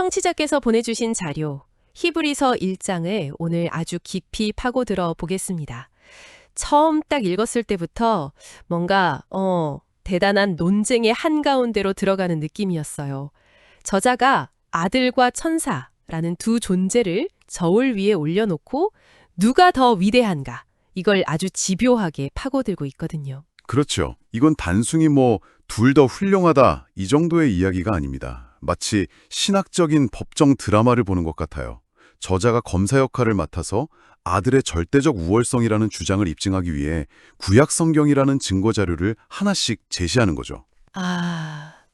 청취자께서 보내주신 자료, 히브리서 1장을 오늘 아주 깊이 파고들어 보겠습니다. 처음 딱 읽었을 때부터 뭔가 대단한 논쟁의 한가운데로 들어가는 느낌이었어요. 저자가 아들과 천사라는 두 존재를 저울 위에 올려놓고 누가 더 위대한가, 이걸 아주 집요하게 파고들고 있거든요. 그렇죠. 이건 단순히 둘 더 훌륭하다 이 정도의 이야기가 아닙니다. 마치 신학적인 법정 드라마를 보는 것 같아요. 저자가 검사 역할을 맡아서 아들의 절대적 우월성이라는 주장을 입증하기 위해 구약 성경이라는 증거 자료를 하나씩 제시하는 거죠.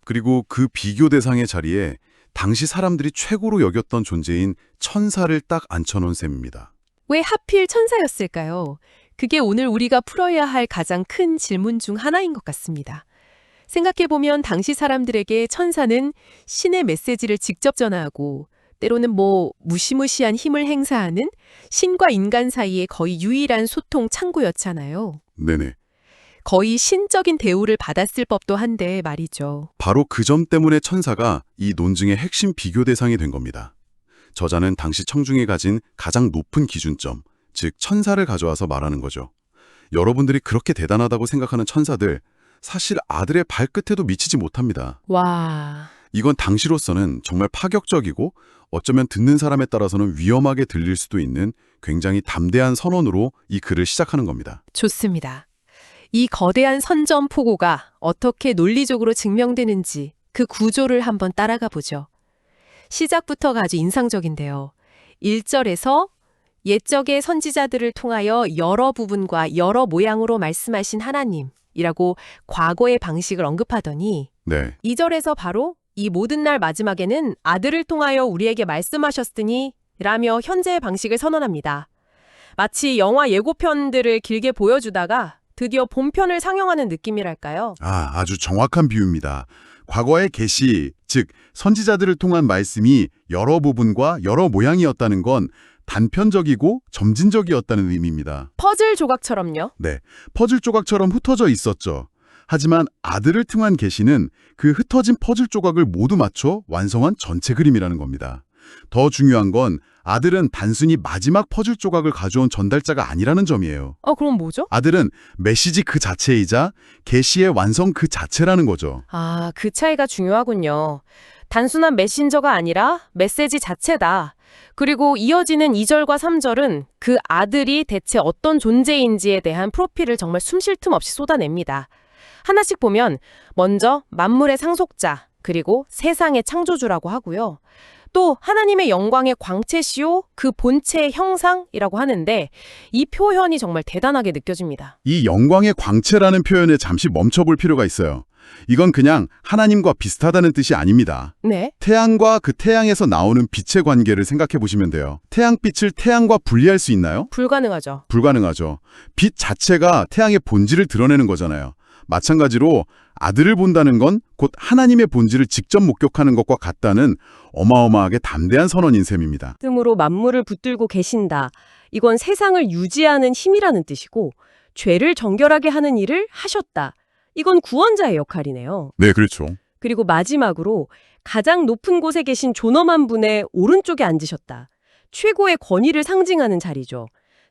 그리고 그 비교 대상의 자리에 당시 사람들이 최고로 여겼던 존재인 천사를 딱 앉혀놓은 셈입니다. 왜 하필 천사였을까요? 그게 오늘 우리가 풀어야 할 가장 큰 질문 중 하나인 것 같습니다. 생각해보면 당시 사람들에게 천사는 신의 메시지를 직접 전하고 때로는 무시무시한 힘을 행사하는 신과 인간 사이의 거의 유일한 소통 창구였잖아요. 네네. 거의 신적인 대우를 받았을 법도 한데 말이죠. 바로 그 점 때문에 천사가 이 논증의 핵심 비교 대상이 된 겁니다. 저자는 당시 청중이 가진 가장 높은 기준점, 즉 천사를 가져와서 말하는 거죠. 여러분들이 그렇게 대단하다고 생각하는 천사들, 사실 아들의 발끝에도 미치지 못합니다. 와... 이건 당시로서는 정말 파격적이고 어쩌면 듣는 사람에 따라서는 위험하게 들릴 수도 있는 굉장히 담대한 선언으로 이 글을 시작하는 겁니다. 좋습니다. 이 거대한 선전포고가 어떻게 논리적으로 증명되는지 그 구조를 한번 따라가 보죠. 시작부터가 아주 인상적인데요. 1절에서 옛적의 선지자들을 통하여 여러 부분과 여러 모양으로 말씀하신 하나님이라고 과거의 방식을 언급하더니 네. 2절에서 바로 이 모든 날 마지막에는 아들을 통하여 우리에게 말씀하셨으니 라며 현재의 방식을 선언합니다. 마치 영화 예고편들을 길게 보여주다가 드디어 본편을 상영하는 느낌이랄까요? 아주 정확한 비유입니다. 과거의 계시, 즉 선지자들을 통한 말씀이 여러 부분과 여러 모양이었다는 건 단편적이고 점진적이었다는 의미입니다. 퍼즐 조각처럼요? 네, 퍼즐 조각처럼 흩어져 있었죠. 하지만 아들을 통한 계시는 그 흩어진 퍼즐 조각을 모두 맞춰 완성한 전체 그림이라는 겁니다. 더 중요한 건 아들은 단순히 마지막 퍼즐 조각을 가져온 전달자가 아니라는 점이에요. 그럼 뭐죠? 아들은 메시지 그 자체이자 계시의 완성 그 자체라는 거죠. 그 차이가 중요하군요. 단순한 메신저가 아니라 메시지 자체다. 그리고 이어지는 2절과 3절은 그 아들이 대체 어떤 존재인지에 대한 프로필을 정말 숨쉴 틈 없이 쏟아냅니다. 하나씩 보면 먼저 만물의 상속자, 그리고 세상의 창조주라고 하고요. 또 하나님의 영광의 광채시요 그 본체의 형상이라고 하는데 이 표현이 정말 대단하게 느껴집니다. 이 영광의 광채라는 표현에 잠시 멈춰볼 필요가 있어요. 이건 그냥 하나님과 비슷하다는 뜻이 아닙니다. 네. 태양과 그 태양에서 나오는 빛의 관계를 생각해 보시면 돼요. 태양빛을 태양과 분리할 수 있나요? 불가능하죠. 불가능하죠. 빛 자체가 태양의 본질을 드러내는 거잖아요. 마찬가지로 아들을 본다는 건 곧 하나님의 본질을 직접 목격하는 것과 같다는 어마어마하게 담대한 선언인 셈입니다. 씀으로 만물을 붙들고 계신다. 이건 세상을 유지하는 힘이라는 뜻이고 죄를 정결하게 하는 일을 하셨다. 이건 구원자의 역할이네요. 네, 그렇죠. 그리고 마지막으로 가장 높은 곳에 계신 존엄한 분의 오른쪽에 앉으셨다. 최고의 권위를 상징하는 자리죠.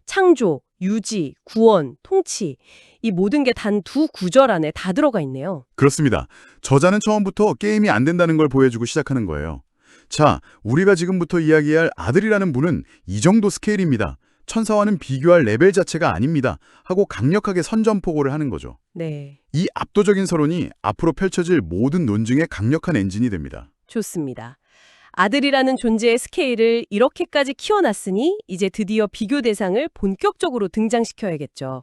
창조, 유지, 구원, 통치, 이 모든 게 단 두 구절 안에 다 들어가 있네요. 그렇습니다. 저자는 처음부터 게임이 안 된다는 걸 보여주고 시작하는 거예요. 자, 우리가 지금부터 이야기할 아들이라는 분은 이 정도 스케일입니다. 천사와는 비교할 레벨 자체가 아닙니다. 하고 강력하게 선전포고를 하는 거죠. 네, 이 압도적인 서론이 앞으로 펼쳐질 모든 논증의 강력한 엔진이 됩니다. 좋습니다. 아들이라는 존재의 스케일을 이렇게까지 키워놨으니 이제 드디어 비교 대상을 본격적으로 등장시켜야겠죠.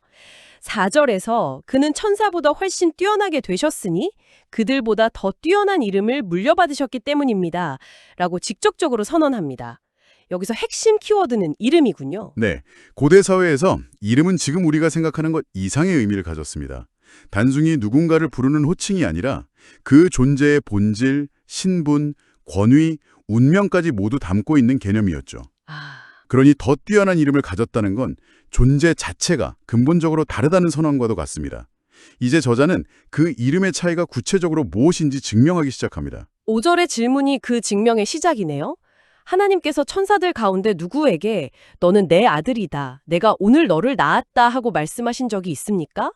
4절에서 그는 천사보다 훨씬 뛰어나게 되셨으니 그들보다 더 뛰어난 이름을 물려받으셨기 때문입니다. 라고 직접적으로 선언합니다. 여기서 핵심 키워드는 이름이군요. 네, 고대 사회에서 이름은 지금 우리가 생각하는 것 이상의 의미를 가졌습니다. 단순히 누군가를 부르는 호칭이 아니라 그 존재의 본질, 신분, 권위, 운명까지 모두 담고 있는 개념이었죠. 그러니 더 뛰어난 이름을 가졌다는 건 존재 자체가 근본적으로 다르다는 선언과도 같습니다. 이제 저자는 그 이름의 차이가 구체적으로 무엇인지 증명하기 시작합니다. 5절의 질문이 그 증명의 시작이네요. 하나님께서 천사들 가운데 누구에게 너는 내 아들이다, 내가 오늘 너를 낳았다 하고 말씀하신 적이 있습니까?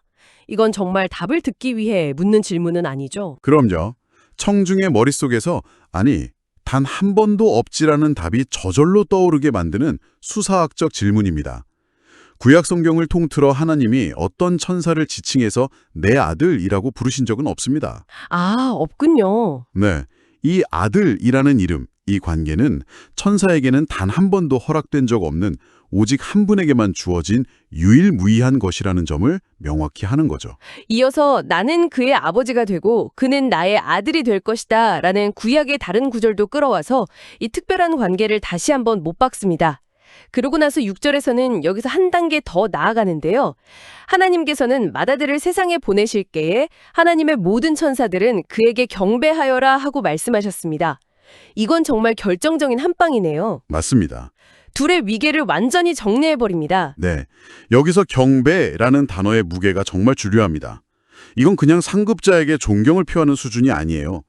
이건 정말 답을 듣기 위해 묻는 질문은 아니죠. 그럼요. 청중의 머릿속에서 아니, 단 한 번도 없지라는 답이 저절로 떠오르게 만드는 수사학적 질문입니다. 구약 성경을 통틀어 하나님이 어떤 천사를 지칭해서 내 아들이라고 부르신 적은 없습니다. 아, 없군요. 네, 이 아들이라는 이름, 이 관계는 천사에게는 단 한 번도 허락된 적 없는 오직 한 분에게만 주어진 유일무이한 것이라는 점을 명확히 하는 거죠. 이어서 나는 그의 아버지가 되고 그는 나의 아들이 될 것이다 라는 구약의 다른 구절도 끌어와서 이 특별한 관계를 다시 한번 못 박습니다. 그러고 나서 6절에서는 여기서 한 단계 더 나아가는데요. 하나님께서는 맏아들을 세상에 보내실 때에 하나님의 모든 천사들은 그에게 경배하여라 하고 말씀하셨습니다. 이건 정말 결정적인 한 방이네요. 맞습니다. 둘의 위계를 완전히 정리해버립니다. 네, 여기서 경배라는 단어의 무게가 정말 중요합니다. 이건 그냥 상급자에게 존경을 표하는 수준이 아니에요.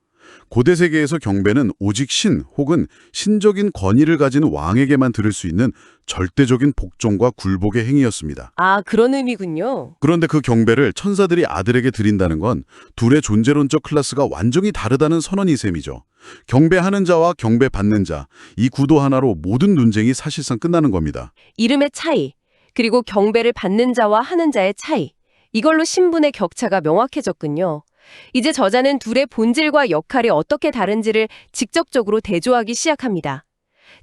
고대 세계에서 경배는 오직 신 혹은 신적인 권위를 가진 왕에게만 들을 수 있는 절대적인 복종과 굴복의 행위였습니다. 아, 그런 의미군요. 그런데 그 경배를 천사들이 아들에게 드린다는 건 둘의 존재론적 클래스가 완전히 다르다는 선언이 셈이죠. 경배하는 자와 경배받는 자, 이 구도 하나로 모든 논쟁이 사실상 끝나는 겁니다. 이름의 차이, 그리고 경배를 받는 자와 하는 자의 차이. 이걸로 신분의 격차가 명확해졌군요. 이제 저자는 둘의 본질과 역할이 어떻게 다른지를 직접적으로 대조하기 시작합니다.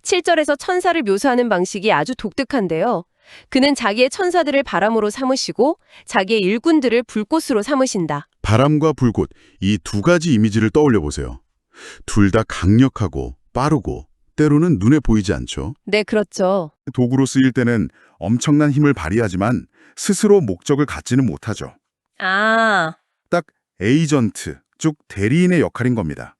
7절에서 천사를 묘사하는 방식이 아주 독특한데요. 그는 자기의 천사들을 바람으로 삼으시고 자기의 일꾼들을 불꽃으로 삼으신다. 바람과 불꽃, 이 두 가지 이미지를 떠올려 보세요. 둘 다 강력하고 빠르고 때로는 눈에 보이지 않죠. 네, 그렇죠. 도구로 쓰일 때는 엄청난 힘을 발휘하지만 스스로 목적을 갖지는 못하죠. 아, 딱 에이전트, 즉 대리인의 역할인 겁니다.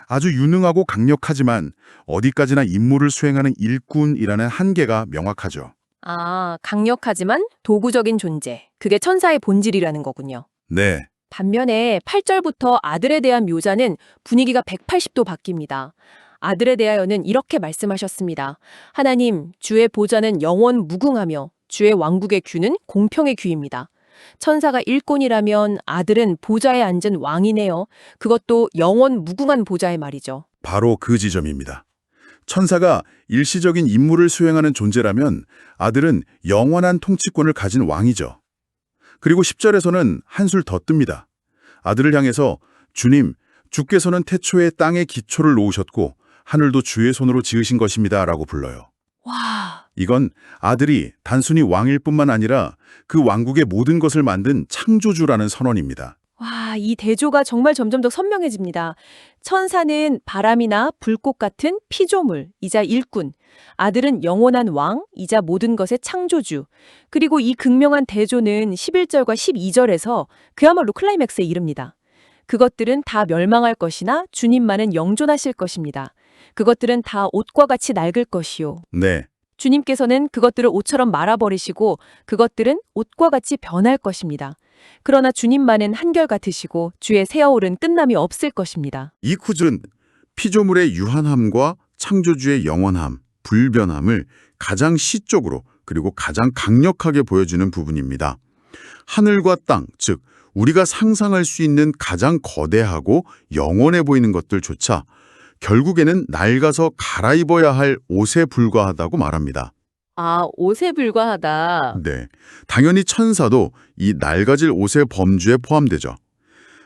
아주 유능하고 강력하지만 어디까지나 임무를 수행하는 일꾼이라는 한계가 명확하죠. 강력하지만 도구적인 존재. 그게 천사의 본질이라는 거군요. 네, 반면에 8절부터 아들에 대한 묘사는 분위기가 180도 바뀝니다. 아들에 대하여는 이렇게 말씀하셨습니다. 하나님, 주의 보좌는 영원 무궁하며 주의 왕국의 규는 공평의 규입니다. 천사가 일꾼이라면 아들은 보좌에 앉은 왕이네요. 그것도 영원 무궁한 보좌의 말이죠. 바로 그 지점입니다. 천사가 일시적인 임무를 수행하는 존재라면 아들은 영원한 통치권을 가진 왕이죠. 그리고 10절에서는 한술 더 뜹니다. 아들을 향해서 주님, 주께서는 태초에 땅에 기초를 놓으셨고 하늘도 주의 손으로 지으신 것입니다 라고 불러요. 와, 이건 아들이 단순히 왕일 뿐만 아니라 그 왕국의 모든 것을 만든 창조주라는 선언입니다. 이 대조가 정말 점점 더 선명해집니다. 천사는 바람이나 불꽃 같은 피조물이자 일꾼, 아들은 영원한 왕이자 모든 것의 창조주. 그리고 이 극명한 대조는 11절과 12절에서 그야말로 클라이맥스에 이릅니다. 그것들은 다 멸망할 것이나 주님만은 영존하실 것입니다. 그것들은 다 옷과 같이 낡을 것이요. 네, 주님께서는 그것들을 옷처럼 말아버리시고 그것들은 옷과 같이 변할 것입니다. 그러나 주님만은 한결같으시고 주의 세어울은 끝남이 없을 것입니다. 이 구절은 피조물의 유한함과 창조주의 영원함, 불변함을 가장 시적으로 그리고 가장 강력하게 보여주는 부분입니다. 하늘과 땅, 즉 우리가 상상할 수 있는 가장 거대하고 영원해 보이는 것들조차 결국에는 낡아서 갈아입어야 할 옷에 불과하다고 말합니다. 옷에 불과하다. 네, 당연히 천사도 이 낡아질 옷의 범주에 포함되죠.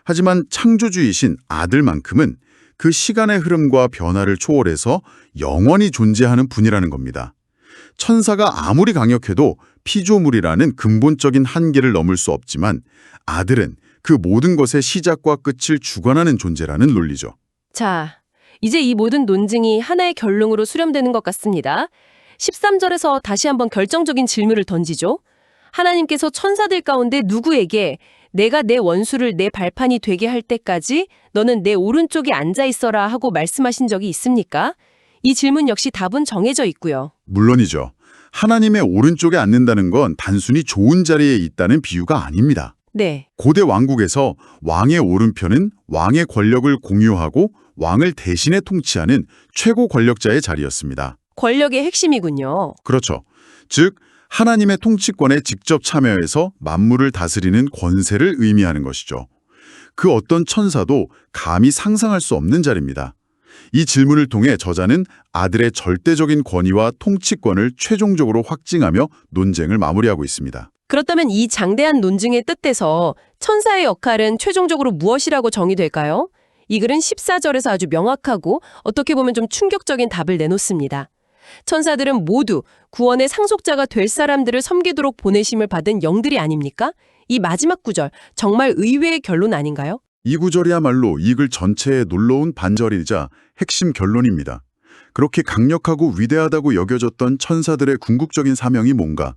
하지만 창조주이신 아들만큼은 그 시간의 흐름과 변화를 초월해서 영원히 존재하는 분이라는 겁니다. 천사가 아무리 강력해도 피조물이라는 근본적인 한계를 넘을 수 없지만 아들은 그 모든 것의 시작과 끝을 주관하는 존재라는 논리죠. 자, 이제 이 모든 논증이 하나의 결론으로 수렴되는 것 같습니다. 13절에서 다시 한번 결정적인 질문을 던지죠. 하나님께서 천사들 가운데 누구에게 내가 내 원수를 내 발판이 되게 할 때까지 너는 내 오른쪽에 앉아 있어라 하고 말씀하신 적이 있습니까? 이 질문 역시 답은 정해져 있고요. 물론이죠. 하나님의 오른쪽에 앉는다는 건 단순히 좋은 자리에 있다는 비유가 아닙니다. 네. 고대 왕국에서 왕의 오른편은 왕의 권력을 공유하고 왕을 대신해 통치하는 최고 권력자의 자리였습니다. 권력의 핵심이군요. 그렇죠. 즉 하나님의 통치권에 직접 참여해서 만물을 다스리는 권세를 의미하는 것이죠. 그 어떤 천사도 감히 상상할 수 없는 자리입니다. 이 질문을 통해 저자는 아들의 절대적인 권위와 통치권을 최종적으로 확증하며 논쟁을 마무리하고 있습니다. 그렇다면 이 장대한 논증의 뜻에서 천사의 역할은 최종적으로 무엇이라고 정의될까요? 이 글은 14절에서 아주 명확하고 어떻게 보면 좀 충격적인 답을 내놓습니다. 천사들은 모두 구원의 상속자가 될 사람들을 섬기도록 보내심을 받은 영들이 아닙니까? 이 마지막 구절, 정말 의외의 결론 아닌가요? 이 구절이야말로 이 글 전체의 놀라운 반절이자 핵심 결론입니다. 그렇게 강력하고 위대하다고 여겨졌던 천사들의 궁극적인 사명이 뭔가?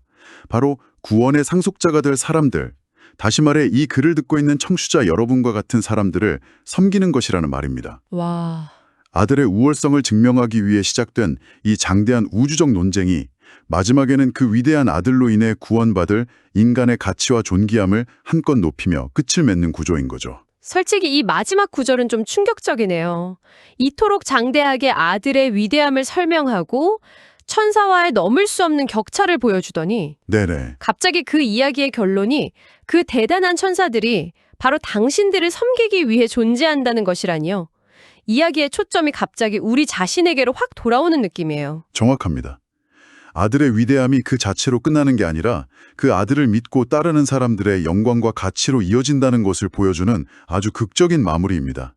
바로 구원의 상속자가 될 사람들, 다시 말해 이 글을 듣고 있는 청취자 여러분과 같은 사람들을 섬기는 것이라는 말입니다. 와... 아들의 우월성을 증명하기 위해 시작된 이 장대한 우주적 논쟁이 마지막에는 그 위대한 아들로 인해 구원받을 인간의 가치와 존귀함을 한껏 높이며 끝을 맺는 구조인 거죠. 솔직히 이 마지막 구절은 좀 충격적이네요. 이토록 장대하게 아들의 위대함을 설명하고 천사와의 넘을 수 없는 격차를 보여주더니 네네. 갑자기 그 이야기의 결론이 그 대단한 천사들이 바로 당신들을 섬기기 위해 존재한다는 것이라니요. 이야기의 초점이 갑자기 우리 자신에게로 확 돌아오는 느낌이에요. 정확합니다. 아들의 위대함이 그 자체로 끝나는 게 아니라 그 아들을 믿고 따르는 사람들의 영광과 가치로 이어진다는 것을 보여주는 아주 극적인 마무리입니다.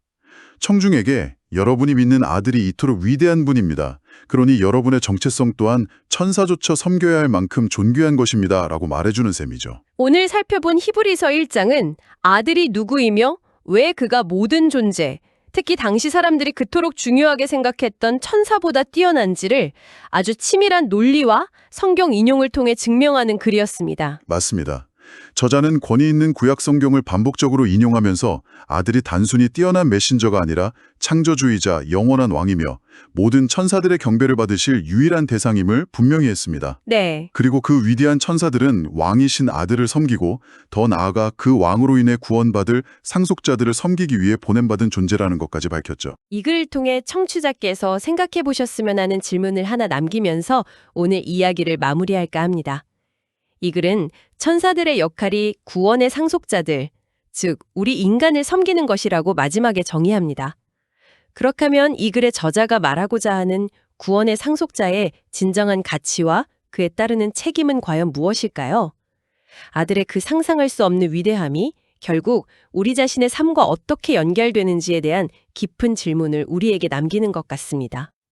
청중에게 여러분이 믿는 아들이 이토록 위대한 분입니다. 그러니 여러분의 정체성 또한 천사조차 섬겨야 할 만큼 존귀한 것입니다. 라고 말해주는 셈이죠. 오늘 살펴본 히브리서 1장은 아들이 누구이며 왜 그가 모든 존재, 특히 당시 사람들이 그토록 중요하게 생각했던 천사보다 뛰어난지를 아주 치밀한 논리와 성경 인용을 통해 증명하는 글이었습니다. 맞습니다. 저자는 권위 있는 구약 성경을 반복적으로 인용하면서 아들이 단순히 뛰어난 메신저가 아니라 창조주의자, 영원한 왕이며 모든 천사들의 경배를 받으실 유일한 대상임을 분명히 했습니다. 네. 그리고 그 위대한 천사들은 왕이신 아들을 섬기고 더 나아가 그 왕으로 인해 구원받을 상속자들을 섬기기 위해 보냄받은 존재라는 것까지 밝혔죠. 이 글을 통해 청취자께서 생각해 보셨으면 하는 질문을 하나 남기면서 오늘 이야기를 마무리할까 합니다. 이 글은 천사들의 역할이 구원의 상속자들, 즉 우리 인간을 섬기는 것이라고 마지막에 정의합니다. 그렇다면 이 글의 저자가 말하고자 하는 구원의 상속자의 진정한 가치와 그에 따르는 책임은 과연 무엇일까요? 아들의 그 상상할 수 없는 위대함이 결국 우리 자신의 삶과 어떻게 연결되는지에 대한 깊은 질문을 우리에게 남기는 것 같습니다.